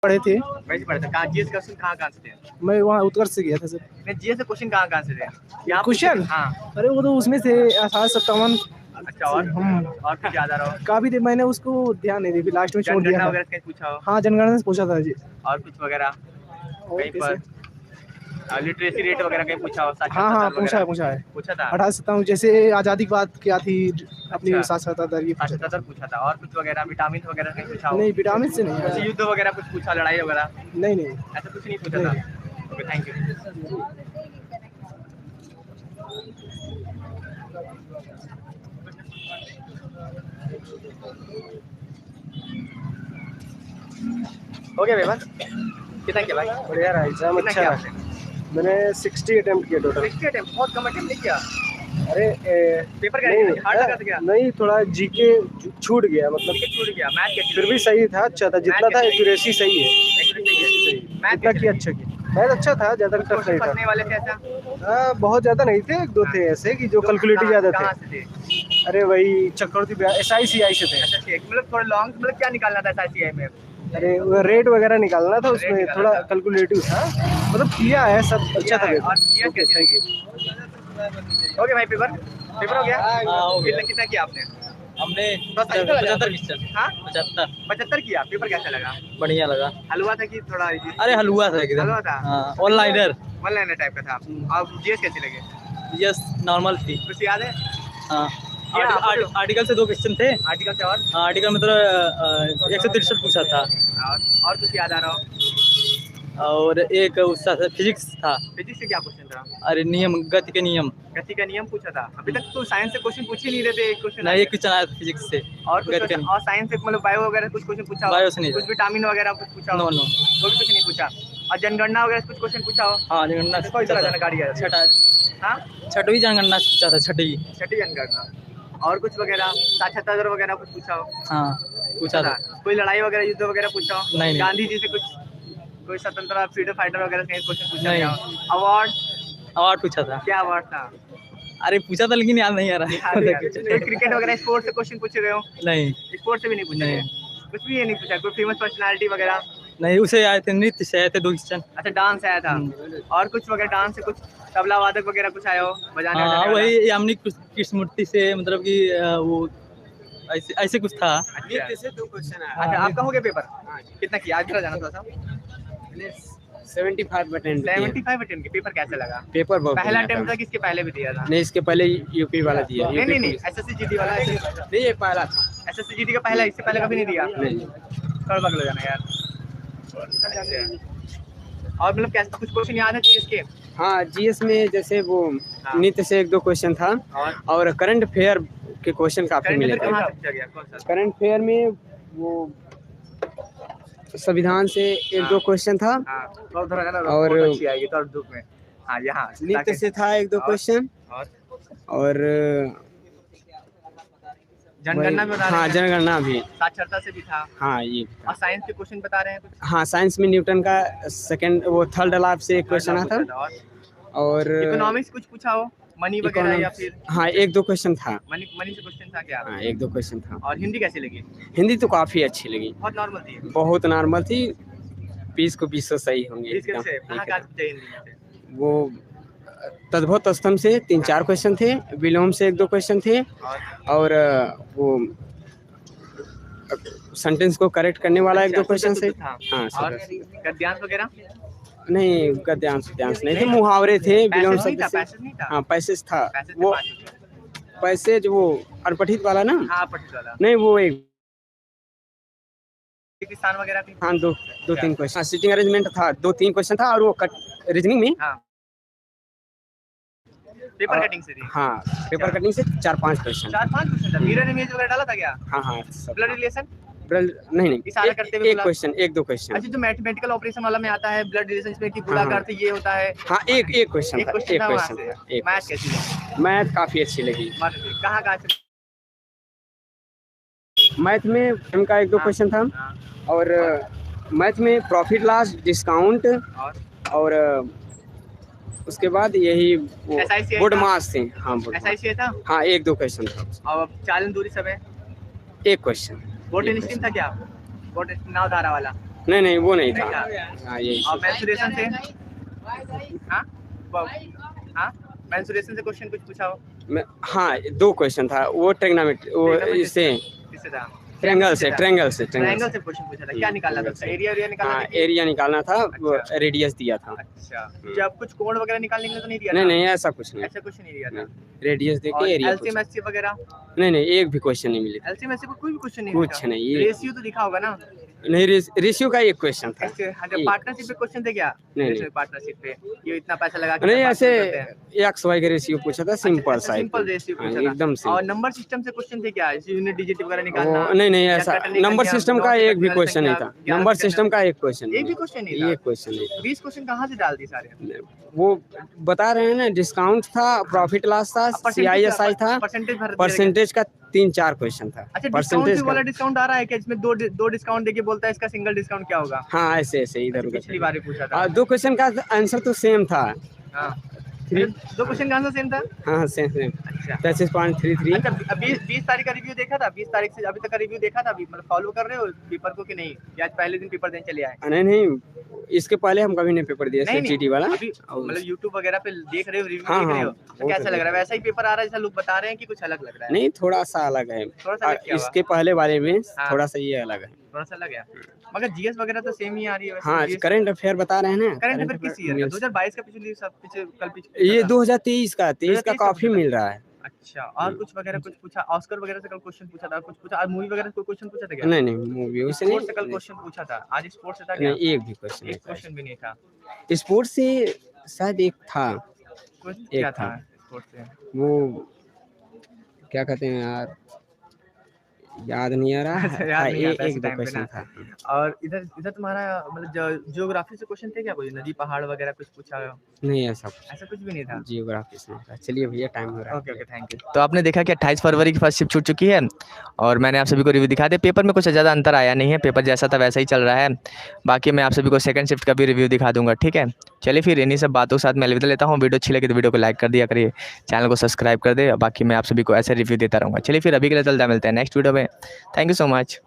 पढ़े थे। वैसे पढ़े थे। कहाँ जीएस क्वेश्चन कहाँ से थे? मैं वहाँ उत्कर्ष से गया था सर। नहीं, जीएस से क्वेश्चन कहाँ से थे? यहाँ क्वेश्चन? हाँ। अरे वो तो उसमें से 58 अच्छा, और कुछ याद आ रहा हो? काफी थे, मैंने उसको ध्यान नहीं दी, लास्ट में छोड़ दिया जनगणना था। वगैरह कहीं पूछा हो? हाँ, जनगणना से पूछा था जी। और कुछ वगैरह कहीं पर लिटरेसी रेट वगैरह कहीं पूछा हो? हाँ, पूछा है। पूछा था। 58 जैसे आजादी के बाद क्या थी अपनी अच्छा। साक्षरता दर, ये पूछा था। और कुछ वगैरह विटामिन वगैरह कहीं पूछा हो? नहीं, विटामिन से नहीं। कुछ युद्ध वगैरह कुछ पूछा, लड़ाई वगैरह? नहीं, ऐसा कुछ नहीं पूछा था। Okay, thank you. हो गया पेपर? कितना किया भाई? बढ़िया रहा एग्जाम, अच्छा रहा। मैंने 60 अटेम्प्ट किया टोटल। 60 अटेम्प्ट? बहुत कम अटेम्प्ट नहीं किया। अरे पेपर कैसा हार्ड लगा था क्या? नहीं, थोड़ा जीके छूट गया, मतलब छूट गया। मैथ कैसी? फिर भी सही था, अच्छा था, जितना था एक्यूरेसी सही है। मैथ इतना की अच्छा किया। मैथ अच्छा था, ज्यादा टफ नहीं था। वाले थे ऐसा? बहुत ज्यादा नहीं थे, एक दो थे ऐसे कि जो कैलकुलेटिव ज्यादा थे। अरे वही चक्रवर्ती SICI से थे। मतलब थोड़ा लॉन्ग, मतलब क्या निकालना था SICI में? अरे वो रेट वगैरह निकालना था, उसमें थोड़ा कैलकुलेटिव था, मतलब किया है सब, अच्छा था। ओके भाई, पेपर हो गया? हो गया। कितना किया आपने? हमने 75 किया। पेपर कैसा लगा? बढ़िया लगा। हलवा था कि थोड़ा? अरे हलवा था एकदम। हलवा था। ऑनलाइनर टाइप का था। अब जीएस कैसे लगे? जीएस नॉर्मल थी। कुछ याद है? हाँ, आर्टिकल से 2 क्वेश्चन थे। आर्टिकल से? और आर्टिकल मतलब 163 पूछा था। और कुछ याद आ रहा हो? और एक उसका फिजिक्स था। फिजिक्स से क्या क्वेश्चन था? अरे नियम, गति के नियम पूछा था। अभी तक तो साइंस से क्वेश्चन पूछ ही नहीं रहे थे। एक क्वेश्चन नहीं, एक क्वेश्चन आया था फिजिक्स से। और साइंस से मतलब बायो वगैरह कुछ क्वेश्चन पूछा? बायो से नहीं, कुछ विटामिन वगैरह कुछ पूछा? नो। वो भी कुछ नहीं पूछा। और जनगणना वगैरह कुछ क्वेश्चन पूछा हो? हाँ, जनगणना से पूछा था। जानकारी है? छठवीं जनगणना से पूछा था। छठी जनगणना। और कुछ वगैरह साक्षरता दर वगैरह कुछ पूछा हो? हाँ, पूछा था। कोई लड़ाई वगैरह, युद्ध वगैरह पूछा हो? नहीं। गांधी जी से कुछ, कोई स्वतंत्रता फ्रीडम फाइटर वगैरह से क्वेश्चन पूछा नहीं? अवार्ड पूछा था। क्या अवार्ड था? अरे पूछा था, लेकिन याद नहीं आ रहा है। क्रिकेट वगैरह स्पोर्ट्स से क्वेश्चन पूछे गए हो? नहीं। स्पोर्ट्स से भी नहीं पूछे? कुछ भी ये नहीं पूछा? कोई फेमस पर्सनालिटी वगैरह? नहीं, उसे आए थे, नृत्य से आए थे 2 क्वेश्चन। अच्छा, डांस आया था। और कुछ वगैरह डांस से कुछ तबला वादक वगैरह कुछ आया हो बजाने? हाँ, वही यामिनी कृष्णमूर्ति से, मतलब कि वो ऐसे कुछ था। नृत्य से 2 क्वेश्चन आया। अच्छा, आपका हो गया पेपर? कितना किया? आज जाना था 75 अटेम्प्ट के। पेपर कैसा लगा? पेपर बहुत पहला अटेम्प्ट था कि इसके पहले भी दिया था? नहीं, इसके पहले यूपी वाला दिया। नहीं, SSC GD वाला नहीं, ये पहला था। SSC GD का पहला, इससे पहले कभी नहीं दिया? नहीं। थोड़ा बगल हो जाना यार। और मतलब कैसे, कुछ क्वेश्चन याद है जीएस के? हाँ, जीएस में जैसे वो नृत्य से 1-2 क्वेश्चन था, और करंट अफेयर के क्वेश्चन काफी मिले थे। करंट अफेयर में वो संविधान से 1-2 क्वेश्चन था, और धूप में यहाँ नृत्य से था 1-2 क्वेश्चन, और जनगणना भी बता रहे हैं? हाँ, जनगणना भी। साक्षरता से भी था? हाँ, ये। और साइंस के क्वेश्चन बता रहे हैं कुछ? हाँ, साइंस में न्यूटन का थर्ड लॉ से एक क्वेश्चन आता था। और इकोनॉमिक्स कुछ पूछा हो? मनी वगैरह या फिर? हाँ, 1-2 क्वेश्चन था। मनी से क्वेश्चन था क्या? हाँ, 1-2 क्वेश्चन था। और हिंदी कैसी लगी? हिंदी तो काफी अच्छी लगी। बहुत नॉर्मल थी? बहुत नॉर्मल थी। 20 को 20 सही होंगे। वो तद्भुत स्तंभ से 3-4 क्वेश्चन थे, विलोम से 1-2 क्वेश्चन थे, और वो सेंटेंस को करेक्ट करने वाला 1-2 क्वेश्चन से। हाँ, गद्यांश वगैरह? नहीं, गद्यांश नहीं थे, मुहावरे थे, विलोम शब्द से। हाँ, पैसेज था। वो पैसेज वो अनपठित वाला ना? हाँ, पठित वाला नहीं, वो एक किसान वगैरह भी। हाँ, 2-3 क्वेश्चन। सीटिंग अरेंजमेंट था, 2-3 क्वेश्चन था, और वो रीजनिंग में। पेपर कटिंग से थी? हाँ, पेपर कटिंग से 4-5 क्वेश्चन। 4-5 क्वेश्चन था? मिरर इमेज वगैरह डाला था क्या? हाँ। Blood relation? नहीं, इशारा करते हुए 1-2 क्वेश्चन। अच्छा, जो मैथमेटिकल ऑपरेशन वाला में आता है ब्लड रिलेशन में कि गुणा का अर्थ ये होता है? हाँ, एक क्वेश्चन था। मैथ कैसी लगी? मैथ काफी अच्छी लगी। कहाँ से? मैथ में उनका 1-2 क्वेश्चन था, और मैथ में प्रॉफिट लॉस, डिस्काउंट, और उसके बाद यही बोर्ड मास थे। हाँ, SICI था? हाँ, 1-2 क्वेश्चन था। और चालन दूरी सब है? 1 क्वेश्चन। बोटिंग स्ट्रीम था क्या? बोट नाव धारा वाला? नहीं वो नहीं था। नहीं हाँ यही। और मेंसुरेशन से, हाँ हाँ मेंसुरेशन से क्वेश्चन कुछ पूछा हो? हाँ 2 क्वेश्चन था, वो ट्रिग्नोमेट्री, वो इससे किससे था? ट्रायंगल से ट्रायंगल से क्वेश्चन पूछा था। क्या निकालना था? एरिया निकालना हाँ था कि? एरिया निकालना था, अच्छा। रेडियस दिया था। अच्छा, जब कुछ कोण वगैरह निकालने के लिए तो नहीं दिया था? नहीं ऐसा कुछ नहीं, ऐसा कुछ नहीं दिया था। रेडियस और देके एरिया एलसीएम एचसीएफ वगैरह? नहीं एक भी क्वेश्चन नहीं मिले। एलसीएम एचसीएफ कोई भी क्वेश्चन नहीं कुछ नहीं, रेशियो तो दिखा होगा ना? नहीं रेशियो का एक क्वेश्चन था। पार्टनरशिप पे क्वेश्चन थे क्या? नहीं पार्टनरशिप पे ये इतना पैसा लगा के नहीं, ऐसे एक्स वाई का रेशियो पूछा था, सिंपल सा सिंपल रेशियो पूछा था एकदम से। और नंबर सिस्टम से क्वेश्चन थे क्या? यूनिट डिजिट वगैरह निकालना? नहीं ऐसा नंबर सिस्टम का एक भी क्वेश्चन नहीं था। नंबर सिस्टम का एक क्वेश्चन, एक भी क्वेश्चन नहीं था। एक क्वेश्चन नहीं था। 20 क्वेश्चन कहाँ से डाल दी सारे? वो बता रहे हैं ना, डिस्काउंट था, प्रॉफिट लॉस था, CISI था, परसेंटेज का 3-4 क्वेश्चन था। अच्छा, परसेंटेज वाला डिस्काउंट आ रहा है कि इसमें दो डिस्काउंट देके बोलता है इसका सिंगल डिस्काउंट क्या होगा? हाँ ऐसे इधर उधर। पिछली बार पूछा था 2 क्वेश्चन का आंसर तो सेम था। हाँ 2 क्वेश्चन का आंसर सेम था। हाँ सेम। अच्छा 33.33। अच्छा, अभी 20 तारीख का रिव्यू देखा था? 20 तारीख से अभी तक का रिव्यू देखा था? अभी मतलब फॉलो कर रहे हो पेपर को कि नहीं? या आज पहले दिन पेपर देने चले आए? नहीं इसके पहले हम कभी नहीं पेपर दिया CGT वाला। अभी मतलब YouTube वगैरह पे देख रहे हो, रिव्यू हाँ, देख रहे हो, हाँ, तो कैसा लग रहा है? वैसा ही पेपर आ रहा है जैसा लोग बता रहे हैं कि कुछ अलग लग रहा है? नहीं थोड़ा सा अलग है, थोड़ा सा अलग क्या हुआ? इसके पहले वाले में हाँ। थोड़ा सा ये अलग है। थोड़ा सा अलग है, मगर जीएस वगैरह तो सेम ही आ रही है वैसे। हाँ करंट अफेयर बता रहे हैं ना। करंट अफेयर किस ईयर का? 2022 का पिछली सब कल ये 2023 का 23 का काफी मिल रहा है। अच्छा, और कुछ वगैरह कुछ पूछा? ऑस्कर वगैरह से कल क्वेश्चन पूछा था, कुछ पूछा? आज मूवी वगैरह से कोई क्वेश्चन पूछा था क्या? नहीं मूवी से स्पोर्ट्स से कल क्वेश्चन पूछा था, आज स्पोर्ट्स से था क्या? नहीं एक भी क्वेश्चन एक क्वेश्चन भी नहीं था। स्पोर्ट्स से शायद एक था। क्या था स्पोर्ट्स से? वो क्या कहते हैं यार, याद नहीं आ रहा है। एक दो क्वेश्चन था। और इधर तुम्हारा मतलब ज्योग्राफी से क्वेश्चन थे क्या? कोई नदी पहाड़ वगैरह कुछ पूछा है? नहीं ऐसा कुछ भी नहीं था। जियोग्राफी से नहीं था। चलिए भैया टाइम हो रहा है। Okay thank you. तो आपने देखा कि 28 फरवरी की फर्स्ट शिफ्ट छूट चुकी है और मैंने आप सभी को रिव्यू दिखा दिया। पेपर में कुछ ज़्यादा अंतर आया नहीं है, पेपर जैसा था वैसा ही चल रहा है। बाकी मैं आप सभी को सेकंड शिफ्ट का भी रिव्यू दिखा दूंगा, ठीक है। चलिए फिर इन्हीं सब बातों के साथ मैं अलविदा लेता हूँ। वीडियो अच्छी लगी तो वीडियो को लाइक कर दिया करिए, चैनल को सब्सक्राइब कर दे। बाकी मैं आप सभी को ऐसे रिव्यू देता रहूँगा। चलिए फिर अभी के लिए चलता मिलते हैं नेक्स्ट वीडियो में। Thank you so much.